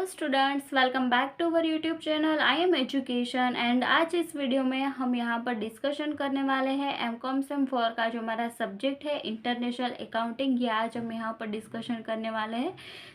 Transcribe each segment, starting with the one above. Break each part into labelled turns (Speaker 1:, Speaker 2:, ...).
Speaker 1: Hello students, welcome back to our YouTube channel I am education. And आज इस video में हम यहाँ पर डिस्कशन करने वाले हैं एमकॉम सेम 4 का जो हमारा सब्जेक्ट है इंटरनेशनल अकाउंटिंग, ये आज हम यहाँ पर डिस्कशन करने वाले हैं।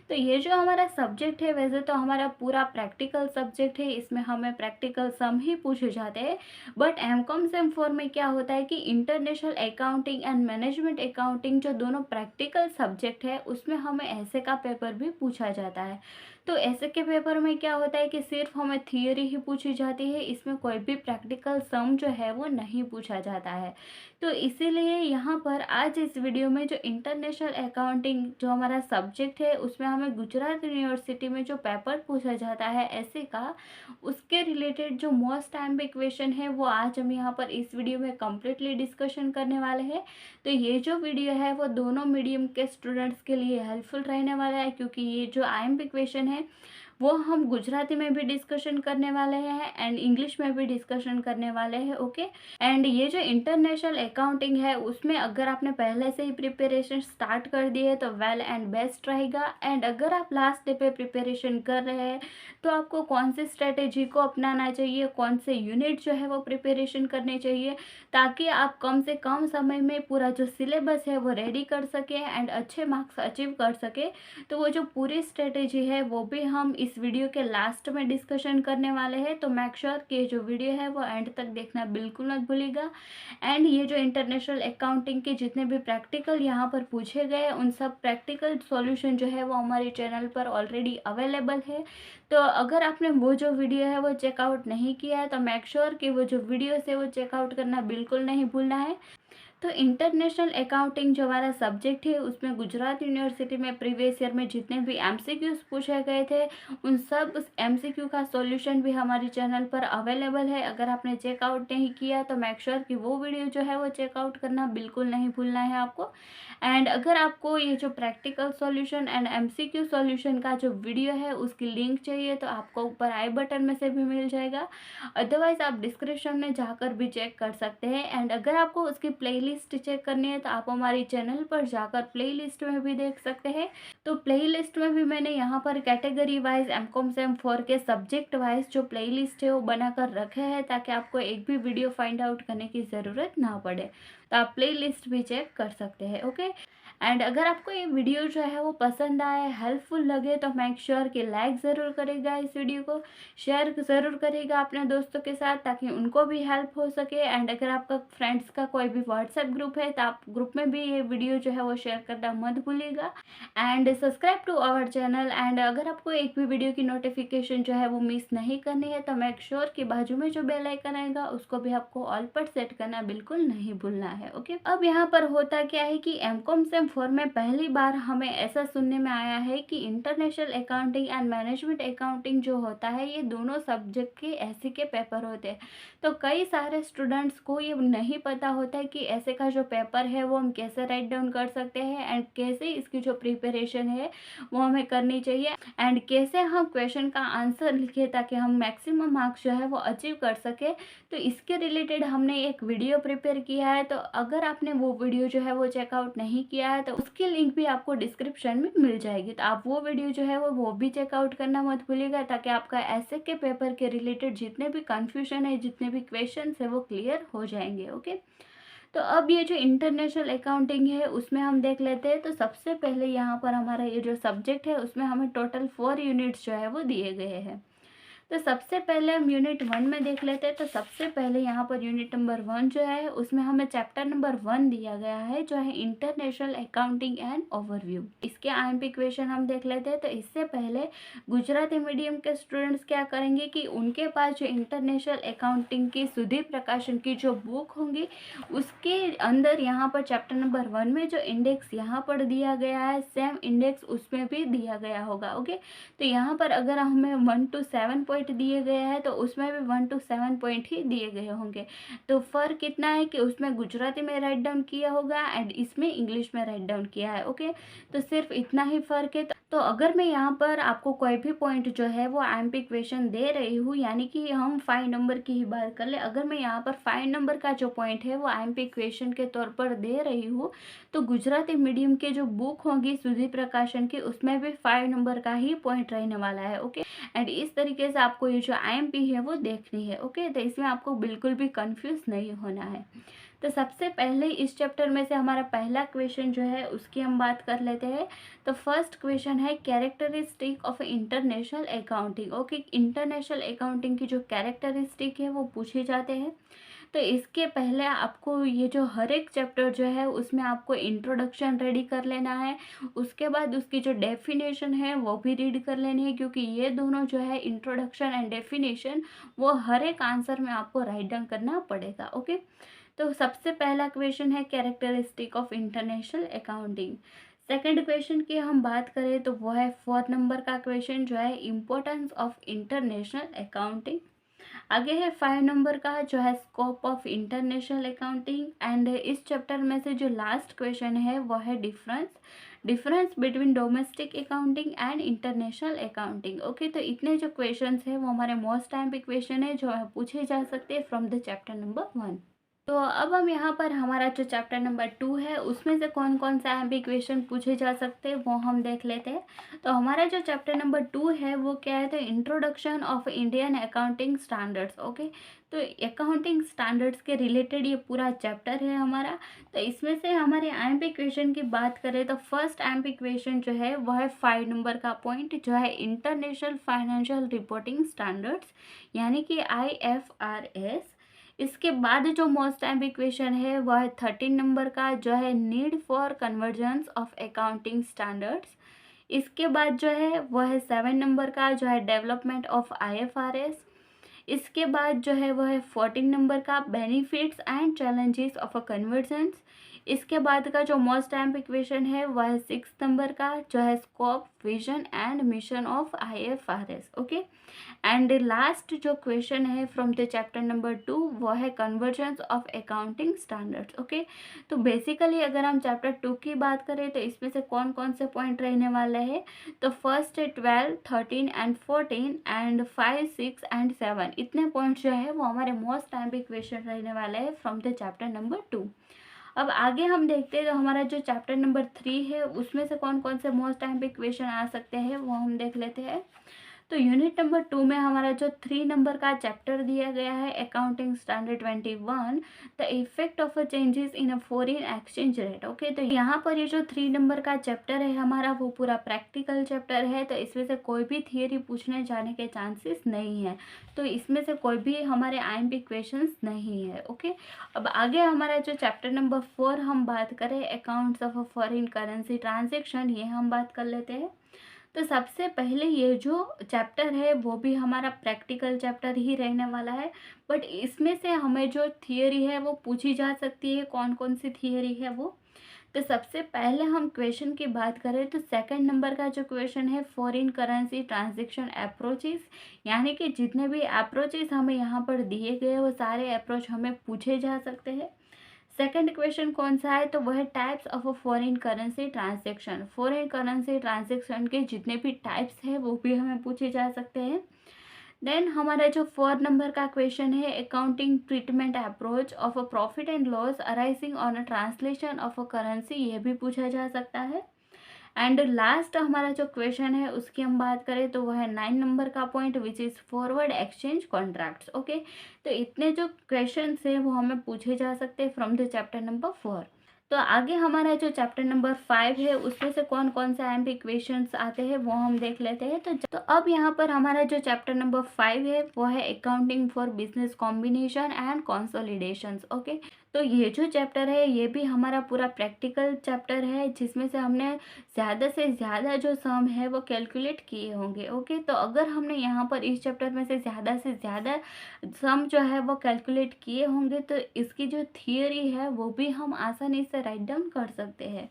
Speaker 1: तो ये जो हमारा सब्जेक्ट है वैसे तो हमारा पूरा प्रैक्टिकल सब्जेक्ट है, इसमें हमें प्रैक्टिकल सम ही पूछे जाते हैं। बट एमकॉम सेम 4 में क्या होता है कि international accounting and management accounting जो दोनों प्रैक्टिकल सब्जेक्ट है उसमें हमें ऐसे का पेपर भी पूछा जाता है। तो ऐसे के पेपर में क्या होता है कि सिर्फ हमें थियरी ही पूछी जाती है, इसमें कोई भी प्रैक्टिकल सम जो है वो नहीं पूछा जाता है। तो इसीलिए यहाँ पर आज इस वीडियो में जो इंटरनेशनल अकाउंटिंग जो हमारा सब्जेक्ट है उसमें हमें गुजरात यूनिवर्सिटी में जो पेपर पूछा जाता है ऐसे का, उसके रिलेटेड जो मोस्ट टाइम पे क्वेश्चन है वो आज हम यहाँ पर इस वीडियो में कम्प्लीटली डिस्कशन करने वाले हैं। तो ये जो वीडियो है वो दोनों मीडियम के स्टूडेंट्स के लिए हेल्पफुल रहने वाला है, क्योंकि ये जो आईएमपी क्वेश्चन है वो हम गुजराती में भी डिस्कशन करने वाले हैं एंड इंग्लिश में भी डिस्कशन करने वाले हैं। ओके। एंड ये जो इंटरनेशनल अकाउंटिंग है उसमें अगर आपने पहले से ही प्रिपरेशन स्टार्ट कर दी है तो वेल एंड बेस्ट रहेगा। एंड अगर आप लास्ट डे पे प्रिपरेशन कर रहे हैं तो आपको कौन सी स्ट्रेटेजी को अपनाना चाहिए, कौन से यूनिट जो है वो प्रिपरेशन करने चाहिए, ताकि आप कम से कम समय में पूरा जो सिलेबस है वो रेडी कर सकें एंड अच्छे मार्क्स अचीव कर सके। तो वो जो पूरी स्ट्रेटेजी है वो भी हम इस वीडियो के लास्ट में डिस्कशन करने वाले हैं। तो मेक श्योर कि जो वीडियो है वो एंड तक देखना बिल्कुल मत भूलिएगा। एंड ये जो इंटरनेशनल अकाउंटिंग के जितने भी प्रैक्टिकल यहाँ पर पूछे गए उन सब प्रैक्टिकल सॉल्यूशन जो है वो हमारे चैनल पर ऑलरेडी अवेलेबल है। तो अगर आपने वो जो वीडियो है वो चेकआउट नहीं किया है तो मेक श्योर कि वो जो वीडियो है वो चेकआउट करना बिल्कुल नहीं भूलना है। तो इंटरनेशनल अकाउंटिंग जो हमारा सब्जेक्ट है उसमें गुजरात यूनिवर्सिटी में प्रीवियस ईयर में जितने भी एमसीक्यूज पूछे गए थे उन सब एमसीक्यू का सॉल्यूशन भी हमारे चैनल पर अवेलेबल है। अगर आपने चेकआउट नहीं किया तो मेक श्योर कि वो वीडियो जो है वो चेकआउट करना बिल्कुल नहीं भूलना है आपको। एंड अगर आपको ये जो practical solution and MCQ solution का जो वीडियो है उसकी लिंक चाहिए तो आपको ऊपर आई बटन में से भी मिल जाएगा, अदरवाइज आप डिस्क्रिप्शन में जाकर भी चेक कर सकते हैं। एंड अगर आपको उसकी प्लेलिस्ट चेक करनी है तो आप हमारी चैनल पर जाकर प्लेलिस्ट में भी देख सकते हैं। तो प्लेलिस्ट में भी मैंने यहाँ पर कैटेगरी वाइज एमकॉम सेम 4 के सब्जेक्ट वाइज जो प्लेलिस्ट है वो बनाकर रखे हैं, ताकि आपको एक भी वीडियो फाइंड आउट करने की ज़रूरत ना पड़े। तो आप प्लेलिस्ट भी चेक कर सकते हैं। ओके। एंड अगर आपको ये वीडियो जो है वो पसंद आए, हेल्पफुल लगे तो मेक श्योर कि लाइक ज़रूर करेगा, इस वीडियो को शेयर ज़रूर करेगा अपने दोस्तों के साथ ताकि उनको भी हेल्प हो सके। एंड अगर आपका फ्रेंड्स का कोई भी व्हाट्सएप ग्रुप है तो आप ग्रुप में भी ये वीडियो जो है वो शेयर करना मत भूलिएगा। And subscribe to our channel. And अगर आपको एक भी वीडियो की नोटिफिकेशन जो है वो मिस नहीं करनी है तो मेक श्योर कि बाजू में जो बेल आइकन आएगा उसको भी आपको ऑल पर सेट करना बिल्कुल नहीं भूलना है। ओके। अब यहाँ पर होता क्या है कि एमकॉम सेम 4 में पहली बार हमें ऐसा सुनने में आया है कि international accounting and management accounting जो होता है ये दोनों सब्जेक्ट के ऐसे के पेपर होते हैं। तो कई सारे स्टूडेंट्स को ये नहीं पता होता है कि ऐसे का जो पेपर है वो हम कैसे राइट डाउन कर सकते हैं एंड कैसे इसकी जो प्रिपरेशन है वो हमें करनी चाहिए एंड कैसे हम क्वेश्चन का आंसर लिखे ताकि हम मैक्सिमम मार्क्स जो है वो अचीव कर सके। तो इसके रिलेटेड हमने एक वीडियो प्रिपेयर किया है, तो अगर आपने वो वीडियो जो है वो चेकआउट नहीं किया है तो उसकी लिंक भी आपको डिस्क्रिप्शन में मिल जाएगी। तो आप वो वीडियो जो है वो भी चेकआउट करना मत भूलिएगा, ताकि आपका ऐसे के पेपर के रिलेटेड जितने भी कंफ्यूजन है, जितने भी क्वेश्चन है वो क्लियर हो जाएंगे। ओके। तो अब ये जो इंटरनेशनल अकाउंटिंग है उसमें हम देख लेते हैं। तो सबसे पहले यहाँ पर हमारा ये जो सब्जेक्ट है उसमें हमें टोटल 4 यूनिट्स जो है वो दिए गए हैं। तो सबसे पहले हम यूनिट 1 में देख लेते हैं। तो सबसे पहले यहाँ पर यूनिट नंबर 1 जो है उसमें हमें चैप्टर नंबर 1 दिया गया है जो है इंटरनेशनल अकाउंटिंग एंड ओवरव्यू। इसके आईएमपी क्वेश्चन हम देख लेते हैं। तो इससे पहले गुजराती मीडियम के स्टूडेंट्स क्या करेंगे कि उनके पास जो इंटरनेशनल अकाउंटिंग की सुधीर प्रकाशन की जो बुक होंगी उसके अंदर यहाँ पर चैप्टर नंबर 1 में जो इंडेक्स यहाँ पर दिया गया है सेम इंडेक्स उसमें भी दिया गया होगा। ओके। तो यहाँ पर अगर हमें 1 to 7 पॉइंट दिए गए हैं तो उसमें भी 1 to 7 पॉइंट ही दिए गए होंगे। तो फ़र्क कितना है कि उसमें गुजराती में राइट डाउन किया होगा एंड इसमें इंग्लिश में राइट डाउन किया है। ओके। तो सिर्फ इतना ही फ़र्क है। तो अगर मैं यहाँ पर आपको कोई भी पॉइंट जो है वो आईएमपी क्वेश्चन दे रही हूँ, यानी कि हम 5 नंबर की ही बात कर ले, अगर मैं यहाँ पर 5 नंबर का जो पॉइंट है वो आईएमपी क्वेश्चन के तौर पर दे रही हूँ, तो गुजराती मीडियम के जो बुक होगी सुधीर प्रकाशन की, उसमें भी 5 नंबर का ही पॉइंट रहने वाला है। ओके, एंड इस तरीके से आपको ये जो आईएमपी है वो देखनी है। ओके, तो इसमें आपको बिल्कुल भी कंफ्यूज नहीं होना है। तो सबसे पहले इस चैप्टर में से हमारा पहला क्वेश्चन जो है उसकी हम बात कर लेते हैं। तो फर्स्ट क्वेश्चन है characteristic of international accounting. Okay, international accounting की जो कैरेक्टरिस्टिक है वो पूछे जाते हैं। तो इसके पहले आपको ये जो हर एक चैप्टर जो है उसमें आपको इंट्रोडक्शन रेडी कर लेना है, उसके बाद उसकी जो डेफिनेशन है वो भी रीड कर लेनी है, क्योंकि ये दोनों जो है इंट्रोडक्शन एंड डेफिनेशन वो हर एक आंसर में आपको राइट डाउन करना पड़ेगा। ओके, तो सबसे पहला क्वेश्चन है characteristic of international accounting. Second question की हम बात करें तो वो है 4 नंबर का क्वेश्चन जो है इम्पोर्टेंस ऑफ इंटरनेशनल अकाउंटिंग। आगे है 5 नंबर का जो है scope of international accounting. And इस चैप्टर में से जो लास्ट क्वेश्चन है वो है difference between domestic accounting and international accounting. Okay, तो इतने जो क्वेश्चंस है वो हमारे मोस्ट टाइम पे क्वेश्चन है जो पूछे जा सकते हैं फ्रॉम द चैप्टर नंबर 1। तो अब हम यहाँ पर हमारा जो चैप्टर नंबर 2 है उसमें से कौन कौन सा एमपी क्वेश्चन पूछे जा सकते हैं वो हम देख लेते हैं। तो हमारा जो चैप्टर नंबर 2 है वो क्या है, तो introduction of Indian accounting standards. Okay, तो अकाउंटिंग स्टैंडर्ड्स के रिलेटेड ये पूरा चैप्टर है हमारा। तो इसमें से हमारे एमपी क्वेश्चन की बात करें तो फर्स्ट एमपी क्वेश्चन जो है वह है 5 नंबर का पॉइंट जो है इंटरनेशनल फाइनेंशियल रिपोर्टिंग स्टैंडर्ड्स, यानी कि IFRS। इसके बाद जो मोस्ट टाइम इक्वेशन है वह है 13 नंबर का जो है need for convergence of accounting standards. इसके बाद जो है वह है 7 नंबर का जो है डेवलपमेंट ऑफ IFRS। इसके बाद जो है वह है 14 नंबर का benefits and challenges of a convergence. इसके बाद का जो मोस्ट टाइम इक्वेशन है वह है 6 नंबर का जो है scope vision and mission of IFRS। Okay, and last जो क्वेश्चन है फ्रॉम द चैप्टर नंबर 2 वो है convergence of accounting standards. Okay, तो बेसिकली अगर हम चैप्टर 2 की बात करें तो इसमें से कौन कौन से पॉइंट रहने वाले हैं, तो फर्स्ट है 12, 13 एंड 14 एंड 5, 6 एंड 7। इतने पॉइंट्स जो है वो हमारे मोस्ट टाइम पे क्वेश्चन रहने वाले हैं फ्रॉम द चैप्टर नंबर 2। अब आगे हम देखते हैं तो हमारा जो चैप्टर नंबर 3 है उसमें से कौन कौन से मोस्ट टाइम पे क्वेश्चन आ सकते हैं वो हम देख लेते हैं। तो यूनिट नंबर 2 में हमारा जो 3 नंबर का चैप्टर दिया गया है accounting standard 21, the effect of a changes in a foreign exchange rate. Okay, तो यहाँ पर ये जो 3 नंबर का चैप्टर है हमारा वो पूरा प्रैक्टिकल चैप्टर है, तो इसमें से कोई भी थियरी पूछने जाने के चांसेस नहीं है, तो इसमें से कोई भी हमारे IMP क्वेश्चंस नहीं है। ओके, अब आगे हमारा जो चैप्टर नंबर 4 हम बात करें accounts of a foreign currency transaction, ये हम बात कर लेते हैं। तो सबसे पहले ये जो चैप्टर है वो भी हमारा प्रैक्टिकल चैप्टर ही रहने वाला है, बट इसमें से हमें जो थियरी है वो पूछी जा सकती है। कौन कौन सी थियरी है वो, तो सबसे पहले हम क्वेश्चन की बात करें तो सेकंड नंबर का जो क्वेश्चन है फॉरेन करेंसी ट्रांजैक्शन अप्रोचेस, यानी कि जितने भी अप्रोचेस हमें यहाँ पर दिए गए वो सारे अप्रोच हमें पूछे जा सकते हैं। सेकंड क्वेश्चन कौन सा है, तो वह types of a foreign currency transaction. Foreign currency transaction के जितने भी टाइप्स हैं वो भी हमें पूछे जा सकते हैं। देन हमारा जो 4 नंबर का क्वेश्चन है accounting treatment approach of a profit and loss arising on a translation of a currency, ये भी पूछा जा सकता है। एंड लास्ट हमारा जो क्वेश्चन है उसकी हम बात करें तो वह है 9 नंबर का point which is forward exchange contracts. Okay, तो इतने जो क्वेश्चन है वो हमें पूछे जा सकते हैं फ्रॉम द चैप्टर नंबर 4। तो आगे हमारा जो चैप्टर नंबर 5 है उसमें से कौन कौन से IMP क्वेश्चंस आते हैं वो हम देख लेते हैं। तो अब यहाँ पर हमारा जो चैप्टर नंबर 5 है वो है accounting for business combination and consolidations. Okay, तो ये जो चैप्टर है ये भी हमारा पूरा प्रैक्टिकल चैप्टर है, जिसमें से हमने ज़्यादा से ज़्यादा जो सम है वो कैलकुलेट किए होंगे। ओके, तो अगर हमने यहाँ पर इस चैप्टर में से ज़्यादा सम जो है वो कैलकुलेट किए होंगे तो इसकी जो थियरी है वो भी हम आसानी से राइट डाउन कर सकते हैं।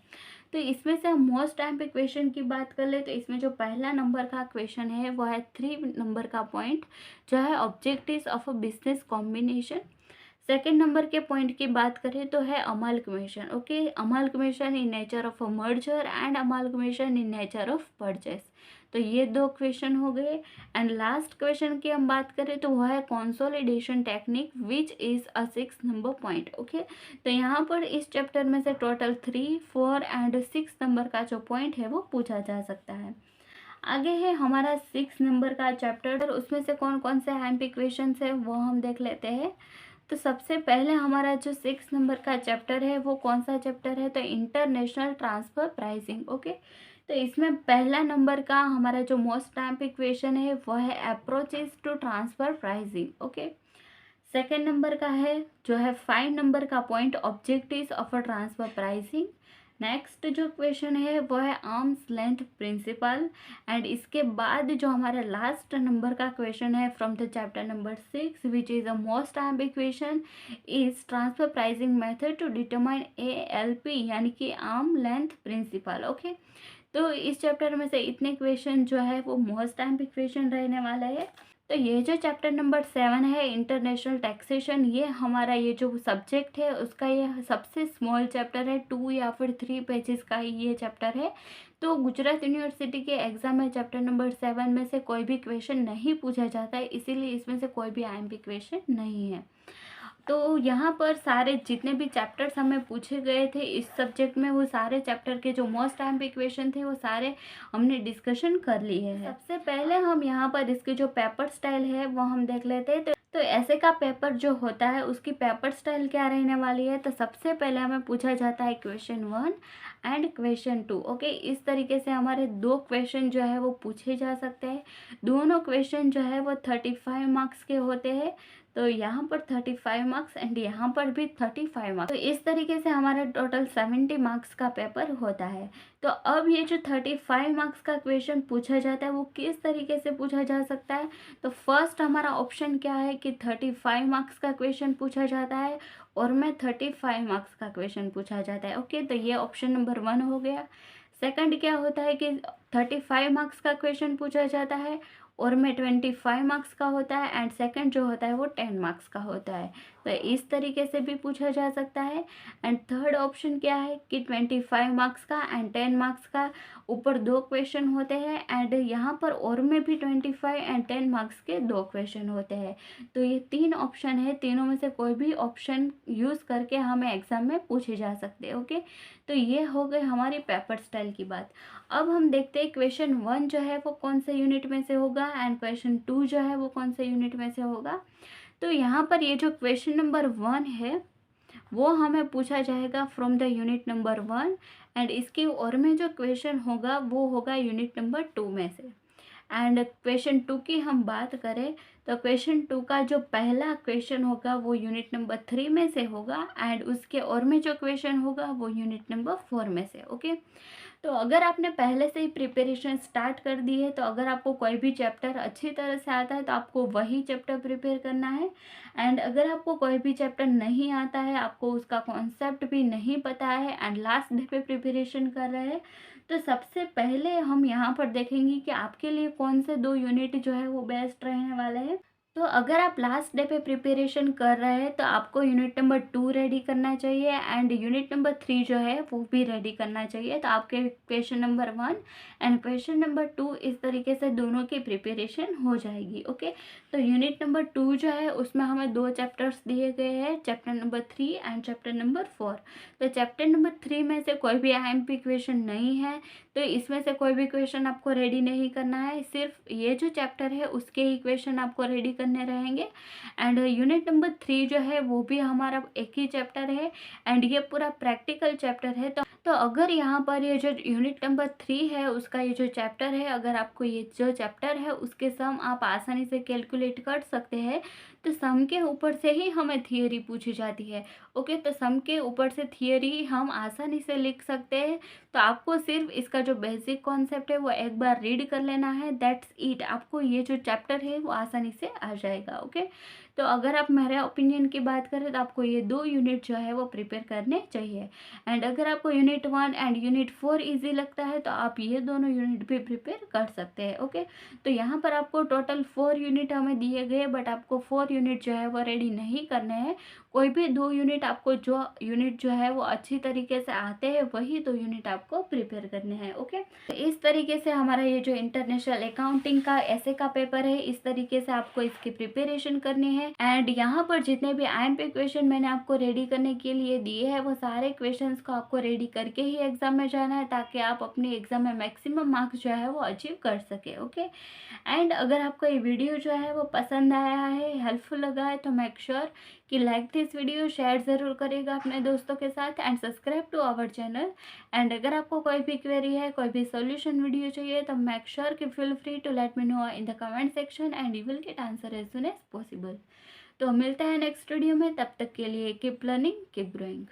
Speaker 1: तो इसमें से हम मोस्ट टाइम पे क्वेश्चन की बात कर ले तो इसमें जो पहला नंबर का क्वेश्चन है वो है 3 नंबर का पॉइंट जो है objectives of a business combination. Second number के पॉइंट की बात करें तो है amalgamation. Okay, amalgamation in nature of a merger and amalgamation in nature of purchase. तो ये दो क्वेश्चन हो गए। एंड लास्ट क्वेश्चन की हम बात करें तो वह है consolidation technique which is a 6 number point. Okay, तो यहाँ पर इस चैप्टर में से टोटल 3, 4 एंड 6 नंबर का जो पॉइंट है वो पूछा जा सकता है। आगे है हमारा 6 नंबर का चैप्टर, उसमें से कौन कौन से एमपी क्वेश्चन है वो हम देख लेते हैं। तो सबसे पहले हमारा जो 6 नंबर का चैप्टर है वो कौन सा चैप्टर है, तो इंटरनेशनल ट्रांसफ़र प्राइसिंग। ओके, तो इसमें पहला नंबर का हमारा जो मोस्ट एमपी क्वेश्चन है वो है approaches to transfer pricing. Okay, second number का है जो है 5 नंबर का point objectives of a transfer pricing. Next जो क्वेश्चन है वो है आर्म्स लेंथ प्रिंसिपल। एंड इसके बाद जो हमारा लास्ट नंबर का क्वेश्चन है from the chapter number 6 which is a most ambiguous question is transfer pricing method to determine ALP यानी कि आर्म लेंथ प्रिंसिपल। ओके, तो इस चैप्टर में से इतने क्वेश्चन जो है वो मोस्ट एम्बिग क्वेश्चन रहने वाला है। तो ये जो चैप्टर नंबर 7 है इंटरनेशनल टैक्सेशन, ये हमारा ये जो सब्जेक्ट है उसका ये सबसे स्मॉल चैप्टर है, 2 या फिर 3 पेजेस का ही ये चैप्टर है। तो गुजरात यूनिवर्सिटी के एग्ज़ाम में चैप्टर नंबर 7 में से कोई भी क्वेश्चन नहीं पूछा जाता है, इसीलिए इसमें से कोई भी आईएमपी क्वेश्चन नहीं है। तो यहाँ पर सारे जितने भी चैप्टर्स हमें पूछे गए थे इस सब्जेक्ट में, वो सारे चैप्टर के जो मोस्ट एमपी क्वेश्चन थे वो सारे हमने डिस्कशन कर लिए हैं। सबसे पहले हम यहाँ पर इसके जो पेपर स्टाइल है वो हम देख लेते हैं। तो ऐसे का पेपर जो होता है उसकी पेपर स्टाइल क्या रहने वाली है, तो सबसे पहले हमें पूछा जाता है क्वेश्चन 1 एंड क्वेश्चन 2। ओके, इस तरीके से हमारे दो क्वेश्चन जो है वो पूछे जा सकते हैं। दोनों क्वेश्चन जो है वो 35 मार्क्स के होते हैं। तो यहाँ पर 35 मार्क्स एंड यहाँ पर भी 35 मार्क्स। तो इस तरीके से हमारा टोटल 70 मार्क्स का पेपर होता है। तो अब ये जो 35 मार्क्स का क्वेश्चन पूछा जाता है वो किस तरीके से पूछा जा सकता है, तो फर्स्ट हमारा ऑप्शन क्या है कि 35 मार्क्स का क्वेश्चन पूछा जाता है और में 35 मार्क्स का क्वेश्चन पूछा जाता है। ओके, तो ये ऑप्शन नंबर 1 हो गया। सेकंड क्या होता है कि 35 मार्क्स का क्वेश्चन पूछा जाता है और में 25 मार्क्स का होता है एंड सेकंड जो होता है वो 10 मार्क्स का होता है। तो इस तरीके से भी पूछा जा सकता है। एंड थर्ड ऑप्शन क्या है कि 25 मार्क्स का एंड 10 मार्क्स का ऊपर दो क्वेश्चन होते हैं एंड यहाँ पर और में भी 25 एंड 10 मार्क्स के दो क्वेश्चन होते हैं। तो ये 3 ऑप्शन है, तीनों में से कोई भी ऑप्शन यूज़ करके हमें एग्ज़ाम में पूछे जा सकते हैं। ओके, तो ये हो गई हमारी पेपर स्टाइल की बात। अब हम देखते हैं क्वेश्चन 1 जो है वो कौन से यूनिट में से होगा एंड क्वेश्चन 2 जो है वो कौन से यूनिट में से होगा। तो यहाँ पर ये जो क्वेश्चन नंबर 1 है वो हमें पूछा जाएगा from the unit number 1 and इसके और में जो क्वेश्चन होगा वो होगा यूनिट नंबर 2 में से। एंड क्वेश्चन 2 की हम बात करें तो क्वेश्चन 2 का जो पहला क्वेश्चन होगा वो यूनिट नंबर 3 में से होगा एंड उसके और में जो क्वेश्चन होगा वो यूनिट नंबर 4 में से। ओके, तो अगर आपने पहले से ही प्रिपरेशन स्टार्ट कर दी है, तो अगर आपको कोई भी चैप्टर अच्छी तरह से आता है तो आपको वही चैप्टर प्रिपेयर करना है। एंड अगर आपको कोई भी चैप्टर नहीं आता है, आपको उसका कॉन्सेप्ट भी नहीं पता है एंड लास्ट डे पे प्रिपरेशन कर रहे हैं, तो सबसे पहले हम यहाँ पर देखेंगे कि आपके लिए कौन से 2 यूनिट जो है वो बेस्ट रहने वाले हैं। तो अगर आप लास्ट डे पे प्रिपरेशन कर रहे हैं तो आपको यूनिट नंबर 2 रेडी करना चाहिए एंड यूनिट नंबर 3 जो है वो भी रेडी करना चाहिए। तो आपके question number 1 and question number 2 इस तरीके से दोनों की प्रिपरेशन हो जाएगी। ओके, तो यूनिट नंबर 2 जो है उसमें हमें 2 चैप्टर्स दिए गए हैं, chapter number 3 and chapter number 4। तो चैप्टर नंबर 3 में से कोई भी IMP क्वेश्चन नहीं है, तो इसमें से कोई भी क्वेश्चन आपको रेडी नहीं करना है, सिर्फ ये जो चैप्टर है उसके ही क्वेश्चन आपको रेडी करने रहेंगे। एंड यूनिट नंबर 3 जो है वो भी हमारा एक ही चैप्टर है एंड ये पूरा प्रैक्टिकल चैप्टर है। तो अगर यहाँ पर ये जो यूनिट नंबर 3 है उसका ये जो चैप्टर है, अगर आपको ये जो चैप्टर है उसके सम आप आसानी से कैलकुलेट कर सकते हैं, तो सम के ऊपर से ही हमें थियरी पूछी जाती है। ओके, तो सम के ऊपर से थियरी हम आसानी से लिख सकते हैं। तो आपको सिर्फ इसका जो बेसिक कॉन्सेप्ट है वो एक बार रीड कर लेना है, दैट्स इट। आपको ये जो चैप्टर है वो आसानी से आ जाएगा। ओके, तो अगर आप मेरे ओपिनियन की बात करें तो आपको ये 2 यूनिट जो है वो प्रिपेयर करने चाहिए। एंड अगर आपको यूनिट 1 एंड यूनिट 4 ईज़ी लगता है तो आप ये दोनों यूनिट भी प्रिपेयर कर सकते हैं। ओके, तो यहाँ पर आपको टोटल 4 यूनिट हमें दिए गए, बट आपको 4 यूनिट जो है वो रेडी नहीं करने हैं। कोई भी 2 यूनिट आपको जो है वो अच्छी तरीके से आते हैं, वही 2 यूनिट आपको प्रिपेयर करने हैं। ओके, तो इस तरीके से हमारा ये जो इंटरनेशनल अकाउंटिंग का ऐसे का पेपर है, इस तरीके से आपको इसकी प्रिपरेशन करनी है। एंड यहाँ पर जितने भी IMP क्वेश्चन मैंने आपको रेडी करने के लिए दिए हैं, वो सारे क्वेश्चंस को आपको रेडी करके ही एग्जाम में जाना है, ताकि आप अपने एग्जाम में मैक्सिमम मार्क्स जो है वो अचीव कर सके। ओके, एंड अगर आपको ये वीडियो जो है वो पसंद आया है, हेल्पफुल लगा है, तो मेक श्योर कि लाइक दिस वीडियो, शेयर ज़रूर करेगा अपने दोस्तों के साथ and subscribe to our channel. And अगर आपको कोई भी क्वेरी है, कोई भी सॉल्यूशन वीडियो चाहिए, तो मेक श्योर कि feel free to let me know in the comment section and you will get answer as soon as possible. तो मिलते हैं नेक्स्ट वीडियो में, तब तक के लिए कीप लर्निंग, कीप ग्रोइंग।